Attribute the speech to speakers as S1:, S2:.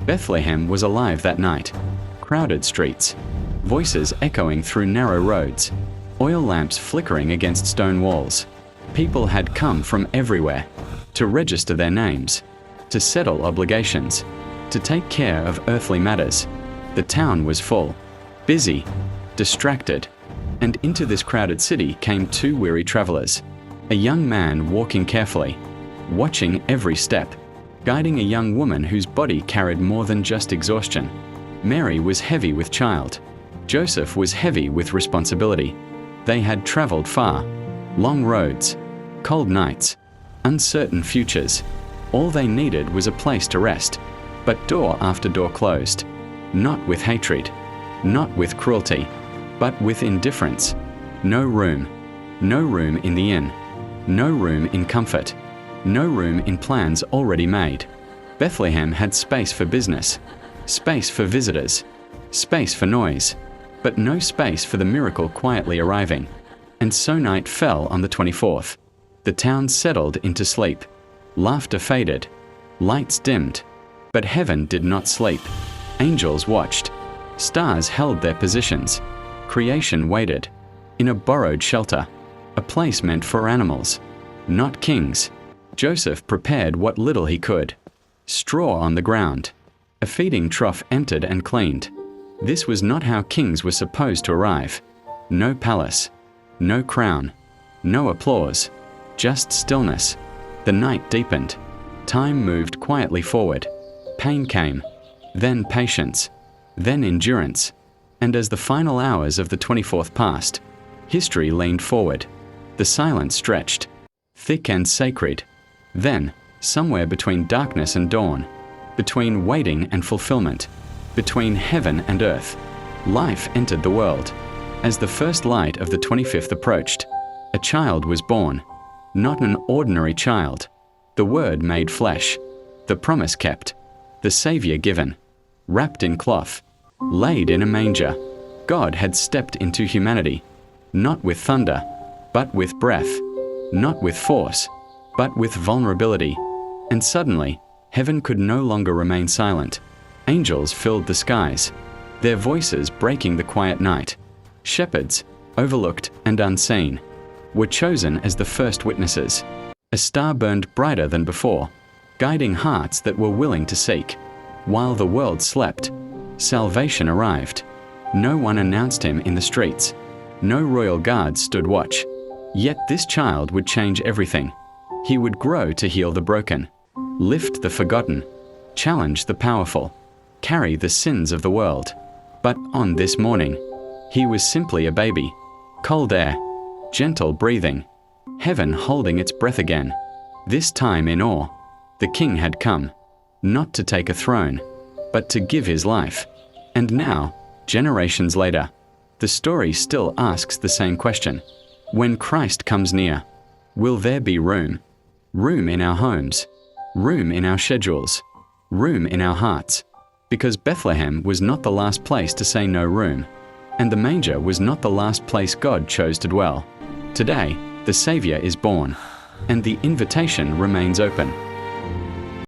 S1: Bethlehem was alive that night. Crowded streets, voices echoing through narrow roads, oil lamps flickering against stone walls. People had come from everywhere to register their names, to settle obligations, to take care of earthly matters. The town was full, busy, distracted, and into this crowded city came two weary travelers. A young man walking carefully, watching every step, guiding a young woman whose body carried more than just exhaustion. Mary was heavy with child. Joseph was heavy with responsibility. They had traveled far, long roads, cold nights, uncertain futures. All they needed was a place to rest. But door after door closed, not with hatred, not with cruelty, but with indifference. No room in the inn, no room in comfort, no room in plans already made. Bethlehem had space for business, space for visitors, space for noise, but no space for the miracle quietly arriving. And so night fell on the 24th. The town settled into sleep. Laughter faded, lights dimmed, but heaven did not sleep. Angels watched, stars held their positions, creation waited. In a borrowed shelter, a place meant for animals, not kings. Joseph prepared what little he could. Straw on the ground, a feeding trough emptied and cleaned. This was not how kings were supposed to arrive. No palace, no crown, no applause, just stillness. The night deepened. Time moved quietly forward. Pain came, then patience, then endurance. And as the final hours of the 24th passed, history leaned forward. The silence stretched, thick and sacred. Then, somewhere between darkness and dawn, between waiting and fulfillment, between heaven and earth, life entered the world. As the first light of the 25th approached, a child was born. Not an ordinary child. The Word made flesh. The promise kept. The Savior given. Wrapped in cloth. Laid in a manger. God had stepped into humanity. Not with thunder, but with breath. Not with force, but with vulnerability. And suddenly, heaven could no longer remain silent. Angels filled the skies, their voices breaking the quiet night. Shepherds, overlooked and unseen, were chosen as the first witnesses. A star burned brighter than before, guiding hearts that were willing to seek. While the world slept, salvation arrived. No one announced him in the streets. No royal guards stood watch. Yet this child would change everything. He would grow to heal the broken, lift the forgotten, challenge the powerful, carry the sins of the world. But on this morning, he was simply a baby. Cold air, gentle breathing, heaven holding its breath again. This time in awe, the King had come, not to take a throne, but to give his life. And now, generations later, the story still asks the same question. When Christ comes near, will there be room? Room in our homes, room in our schedules, room in our hearts. Because Bethlehem was not the last place to say no room, and the manger was not the last place God chose to dwell. Today, the Savior is born, and the invitation remains open.